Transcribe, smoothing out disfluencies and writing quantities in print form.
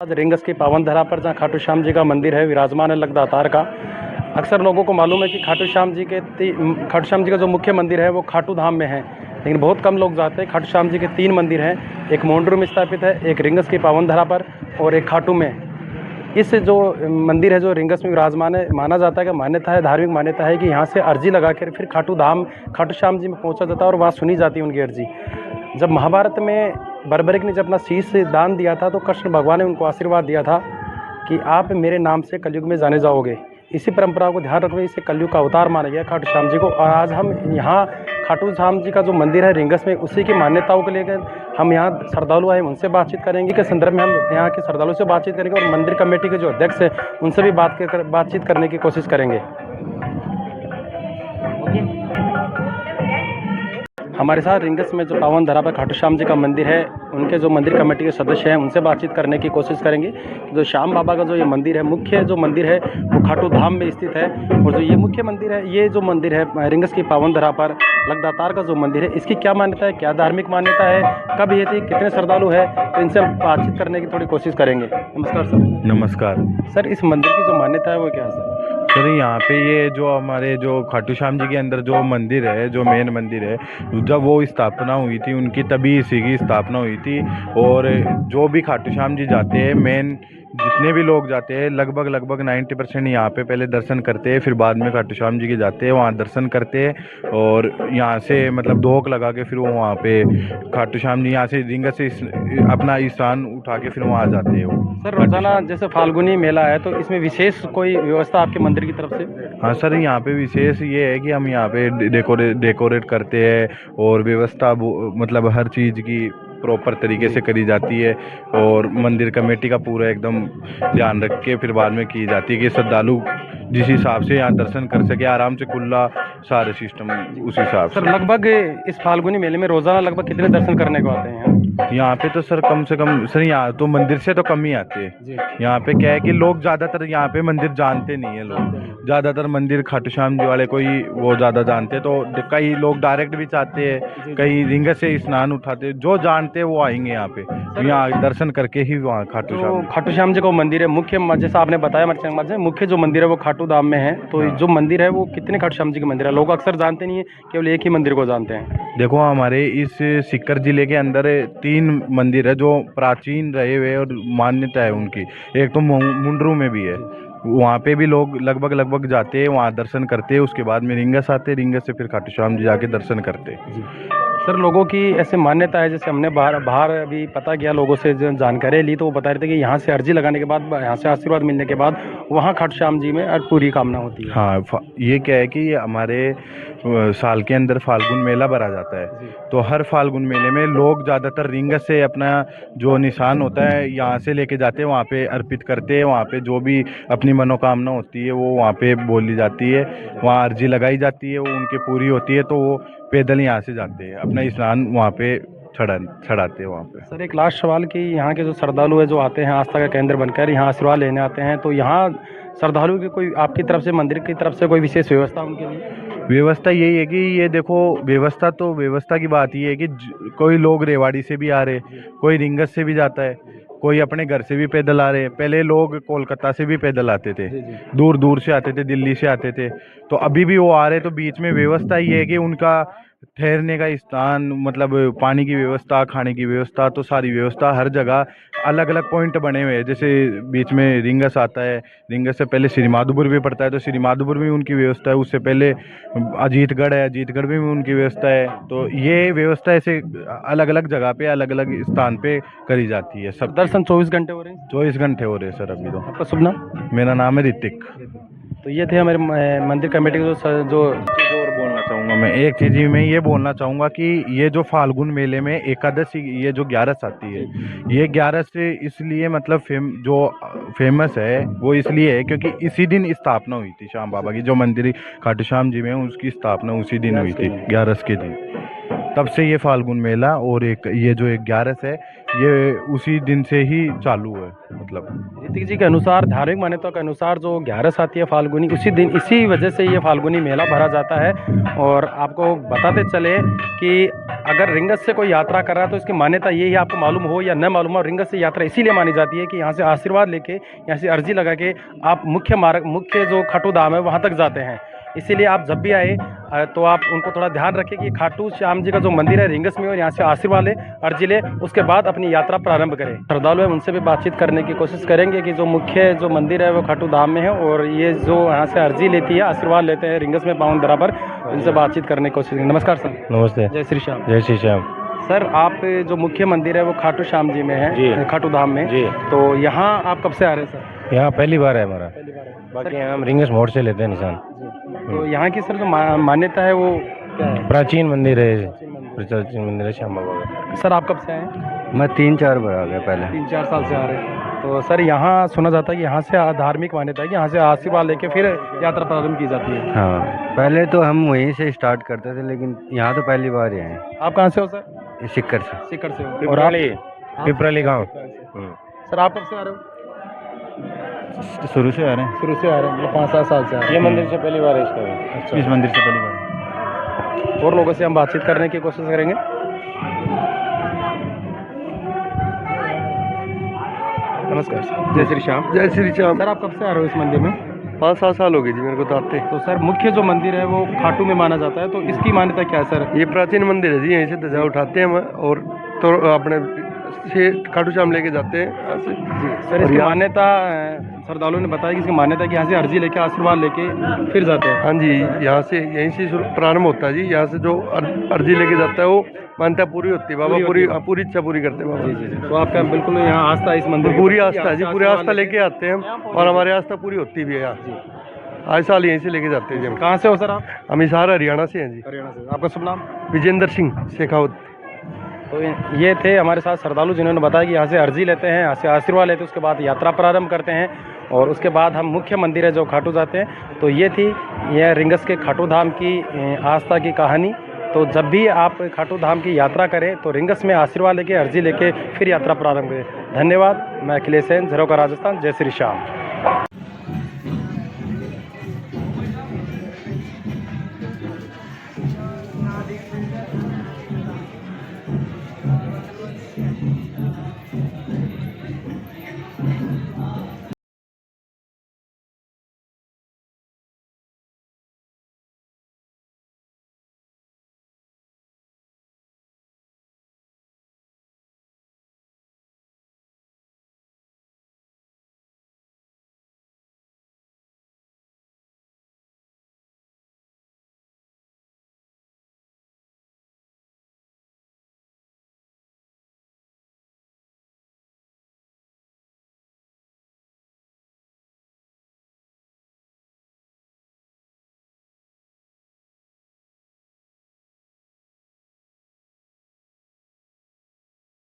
आज रिंगस की पावन धरा पर जहाँ खाटू श्याम जी का मंदिर है विराजमान है लगदातार का। अक्सर लोगों को मालूम है कि खाटू श्याम जी का जो मुख्य मंदिर है वो खाटू धाम में है, लेकिन बहुत कम लोग जाते हैं। खाटू श्याम जी के 3 मंदिर हैं, एक मोंडरू में स्थापित है, एक रिंगस की पावन धरा पर और एक खाटू में। इस जो मंदिर है जो रिंगस में विराजमान है, माना जाता है कि मान्यता है, धार्मिक मान्यता है कि यहाँ से अर्जी लगा कर फिर खाटू श्याम जी में पहुँचा जाता है और वहाँ सुनी जाती है उनकी अर्जी। जब महाभारत में बर्बरिक ने जब अपना शीश दान दिया था तो कृष्ण भगवान ने उनको आशीर्वाद दिया था कि आप मेरे नाम से कलयुग में जाने जाओगे। इसी परंपरा को ध्यान रखते हुए इसे कलयुग का अवतार माना गया खाटू श्याम जी को। और आज हम यहाँ खाटू श्याम जी का जो मंदिर है रिंगस में, उसी की मान्यताओं को लेकर हम यहाँ श्रद्धालु आए उनसे बातचीत करेंगे के संदर्भ में हम यहाँ के श्रद्धालुओं से बातचीत करेंगे और मंदिर कमेटी के जो अध्यक्ष हैं उनसे भी बातचीत करने की कोशिश करेंगे। हमारे साथ रिंगस में जो पावन धरा पर खाटू श्याम जी का मंदिर है, उनके जो मंदिर कमेटी के सदस्य हैं उनसे बातचीत करने की कोशिश करेंगे। जो श्याम बाबा का जो ये मंदिर है, मुख्य जो मंदिर है वो खाटू धाम में स्थित है। और जो ये मुख्य मंदिर है, ये जो मंदिर है रिंगस की पावन धरा पर लगदातार का जो मंदिर है, इसकी क्या मान्यता है, क्या धार्मिक मान्यता है, कब ये थी, कितने श्रद्धालु है, तो इनसे हम बातचीत करने की थोड़ी कोशिश करेंगे। नमस्कार सर। नमस्कार सर, इस मंदिर की जो मान्यता है वो क्या है सर? सर, यहाँ पे ये जो हमारे जो खाटू श्याम जी के अंदर जो मंदिर है, जो मेन मंदिर है, जब वो स्थापना हुई थी उनकी, तभी इसी की स्थापना हुई थी। और जो भी खाटू श्याम जी जाते हैं, मेन जितने भी लोग जाते हैं, लगभग 90% यहाँ पे पहले दर्शन करते हैं, फिर बाद में खाटू श्याम जी के जाते हैं, वहाँ दर्शन करते हैं और यहाँ से मतलब धोख लगा के फिर वो वहाँ पे खाटू श्याम जी यहाँ से रिंगस से अपना स्नान उठा के फिर वहाँ जाते हैं वो। सर, रोजाना जैसे फाल्गुनी मेला है तो इसमें विशेष कोई व्यवस्था आपके मंदिर की तरफ से? हाँ सर, यहाँ पे विशेष ये है कि हम यहाँ पे डेकोरेट करते हैं और व्यवस्था मतलब हर चीज़ की प्रॉपर तरीके से करी जाती है और मंदिर कमेटी का पूरा एकदम ध्यान रख के फिर बाद में की जाती है कि श्रद्धालु जिस हिसाब से यहाँ दर्शन कर सके आराम से, खुला सारे सिस्टम उस हिसाब से। सर, लगभग इस फाल्गुनी मेले में रोजाना लगभग कितने दर्शन करने को आते हैं यहाँ पे? तो सर कम से कम सर, यहाँ तो मंदिर से तो कम ही आते हैं। यहाँ पे क्या है कि लोग ज़्यादातर यहाँ पे मंदिर जानते नहीं है, लोग ज़्यादातर मंदिर खाटू श्याम जी वाले को ही वो ज़्यादा जानते हैं। तो कई लोग डायरेक्ट भी चाहते हैं, कई रिंगस से स्नान उठाते हैं, जो जानते हैं वो आएंगे यहाँ पे, यहाँ दर्शन करके ही वहाँ खाटू श्याम जी को मंदिर है मुख्य, जैसा आपने बताया मुख्य जो मंदिर है वो खाटू धाम में है। तो हाँ। जो मंदिर है वो कितने खाटू श्याम जी के मंदिर है, लोग अक्सर जानते नहीं है, केवल एक ही मंदिर को जानते हैं। देखो, हमारे इस सीकर जिले के अंदर 3 मंदिर है जो प्राचीन रहे हुए और मान्यता है उनकी। एक तो मुंडरू में भी है, वहाँ पे भी लोग लगभग जाते हैं, वहाँ दर्शन करते हैं, उसके बाद में रिंगस आते हैं, रिंगस से फिर खाटू श्याम जी जाके दर्शन करते हैं। सर, लोगों की ऐसे मान्यता है, जैसे हमने बाहर अभी पता किया, लोगों से जो जानकारी ली तो वो बता रहे थे कि यहाँ से अर्जी लगाने के बाद, यहाँ से आशीर्वाद मिलने के बाद वहाँ खाटू श्याम जी में पूरी कामना होती है। हाँ, ये क्या है कि ये हमारे साल के अंदर फाल्गुन मेला भरा जाता है, तो हर फाल्गुन मेले में लोग ज़्यादातर रिंगस से अपना जो निशान होता है यहाँ से लेके जाते हैं, वहाँ पे अर्पित करते हैं, वहाँ पे जो भी अपनी मनोकामना होती है वो वहाँ पे बोली जाती है, वहाँ अर्जी लगाई जाती है, वो उनकी पूरी होती है, तो वो पैदल यहाँ से जाते हैं, अपना स्नान वहाँ पे चढ़ाते हैं वहाँ पे। सर, एक लास्ट सवाल कि यहाँ के जो श्रद्धालु है जो आते हैं आस्था का केंद्र बनकर यहाँ आशीर्वाद लेने आते हैं, तो यहाँ श्रद्धालु की कोई आपकी तरफ से, मंदिर की तरफ से कोई विशेष व्यवस्था उनके लिए? व्यवस्था यही है कि ये देखो, व्यवस्था की बात ये है कि कोई लोग रेवाड़ी से भी आ रहे, कोई रिंगस से भी जाता है, कोई अपने घर से भी पैदल आ रहे। पहले लोग कोलकाता से भी पैदल आते थे, दूर दूर से आते थे, दिल्ली से आते थे, तो अभी भी वो आ रहे। तो बीच में व्यवस्था ये है कि उनका ठहरने का स्थान, मतलब पानी की व्यवस्था, खाने की व्यवस्था, तो सारी व्यवस्था हर जगह अलग अलग पॉइंट बने हुए हैं। जैसे बीच में रिंगस आता है, रिंगस से पहले श्री माधोपुर भी पड़ता है, तो श्री माधोपुर में उनकी व्यवस्था है, उससे पहले अजीतगढ़ है, अजीतगढ़ में भी उनकी व्यवस्था है। तो ये व्यवस्था ऐसे अलग अलग जगह पे, अलग अलग स्थान पे करी जाती है। सब दर्शन 24 घंटे हो रहे हैं? 24 घंटे हो रहे हैं सर अभी तो। आपका शुभ नाम? मेरा नाम है ऋतिक। तो ये थे हमारे मंदिर कमेटी के जो और बोलना चाहूँगा मैं, एक चीज़ मैं ये बोलना चाहूँगा कि ये जो फाल्गुन मेले में एकादशी, ये जो 11 आती है, ये 11 से इसलिए मतलब जो फेमस है वो इसलिए है क्योंकि इसी दिन स्थापना हुई थी श्याम बाबा की, जो मंदिर खाटू श्याम जी में उसकी स्थापना उसी दिन हुई थी, 11 के दिन। तब से ये फाल्गुन मेला और एक ये जो 11 है ये उसी दिन से ही चालू है। मतलब ऋतिक जी के अनुसार, धार्मिक मान्यता के अनुसार जो 11 आती है फाल्गुनी, उसी दिन इसी वजह से ये फाल्गुनी मेला भरा जाता है। और आपको बताते चले कि अगर रिंगस से कोई यात्रा कर रहा है तो इसकी मान्यता ये ही, आपको मालूम हो या न मालूम हो, रिंगस से यात्रा इसीलिए मानी जाती है कि यहाँ से आशीर्वाद लेके, यहाँ से अर्जी लगा के आप मुख्य जो खाटू धाम है वहाँ तक जाते हैं। इसीलिए आप जब भी आए तो आप उनको थोड़ा ध्यान रखें कि खाटू श्याम जी का जो मंदिर है रिंगस में, और यहाँ से आशीर्वाद ले, अर्जी ले, उसके बाद अपनी यात्रा प्रारंभ करें। श्रद्धालु है उनसे भी बातचीत करने की कोशिश करेंगे कि जो मुख्य जो मंदिर है वो खाटू धाम में है, और ये जो यहाँ से अर्जी लेती है, आशीर्वाद लेते हैं रिंगस में पावन धरा पर, इनसे बातचीत करने की कोशिश करेंगे। नमस्कार सर। नमस्ते। जय श्री श्याम। जय श्री श्याम। सर, आप जो मुख्य मंदिर है वो खाटू श्याम जी में है, खाटू धाम में जी। तो यहाँ आप कब से आ रहे हैं सर? यहाँ पहली बार है हमारा, पहली बार है। बाकी हम रिंगस मोड़ से लेते हैं निशान। तो यहाँ की सर जो मान्यता है वो क्या है? प्राचीन मंदिर है, प्राचीन मंदिर है श्याम बाबा का। सर आप कब से आए हैं? मैं 3-4 बार आ गया पहले। 3-4 साल से आ रहे हैं। तो सर यहाँ सुना जाता है कि यहाँ से धार्मिक मान्यता है कि यहाँ से आशीर्वाद लेके फिर यात्रा प्रारंभ की जाती है। हाँ, पहले तो हम वहीं से स्टार्ट करते थे, लेकिन यहाँ तो पहली बार ही आए। आप कहाँ से हो सर? सिक्कर से। सिक्कर से हो। और पिपराली, पिपराली गाँव। सर आप कब से आ रहे हो? शुरू से आ रहे हैं। शुरू से आ रहे हैं, मतलब 5-7 साल से आ रहे हैं। ये मंदिर से पहली बार है इसका। अच्छा। इस मंदिर से पहली बार। और लोगों से हम बातचीत करने की कोशिश करेंगे। नमस्कार सर। जय श्री श्याम। जय श्री श्याम। सर आप कब से आ रहे हो इस मंदिर में? 5-7 साल हो गए जी मेरे को तो आते। तो सर मुख्य जो मंदिर है वो खाटू में माना जाता है, तो इसकी मान्यता क्या है सर? ये प्राचीन मंदिर है जी, यहीं से ध्वजा उठाते हैं हम और तो अपने से खाटू श्याम लेके जाते हैं यहाँ से। सर इसकी मान्यता श्रद्धालुओं ने बताया कि इसकी मान्यता है कि यहाँ से अर्जी लेके, आशीर्वाद लेके फिर जाते हैं। हाँ जी, यहाँ से यहीं से प्रारंभ होता है जी। यहाँ से जो अर्जी लेके जाता है वो मान्यता पूरी होती है। बाबा पूरी इच्छा पूरी करते हैं बाबा। जी। तो आपका बिल्कुल यहाँ आस्था है इस मंदिर की? पूरी आस्था है जी, पूरी आस्था लेके आते हैं हम, और हमारी आस्था पूरी होती भी है यहाँ। आए साल यहीं से लेके जाते हैं जी हम। कहाँ से हो सर आप? हम हिसार हरियाणा से हैं जी। हरियाणा से। आपका शुभ नाम? विजेंद्र सिंह शेखावत। तो ये थे हमारे साथ श्रद्धालु जिन्होंने बताया कि यहाँ से अर्जी लेते हैं, यहाँ से आशीर्वाद लेते हैं, उसके बाद यात्रा प्रारंभ करते हैं, और उसके बाद हम मुख्य मंदिर है जो खाटू जाते हैं। तो ये थी यह रिंगस के खाटू धाम की आस्था की कहानी। तो जब भी आप खाटू धाम की यात्रा करें तो रिंगस में आशीर्वाद लेके, अर्जी लेके फिर यात्रा प्रारंभ करें। धन्यवाद। मैं अखिलेश सेन, झरोका राजस्थान। जय श्री श्याम।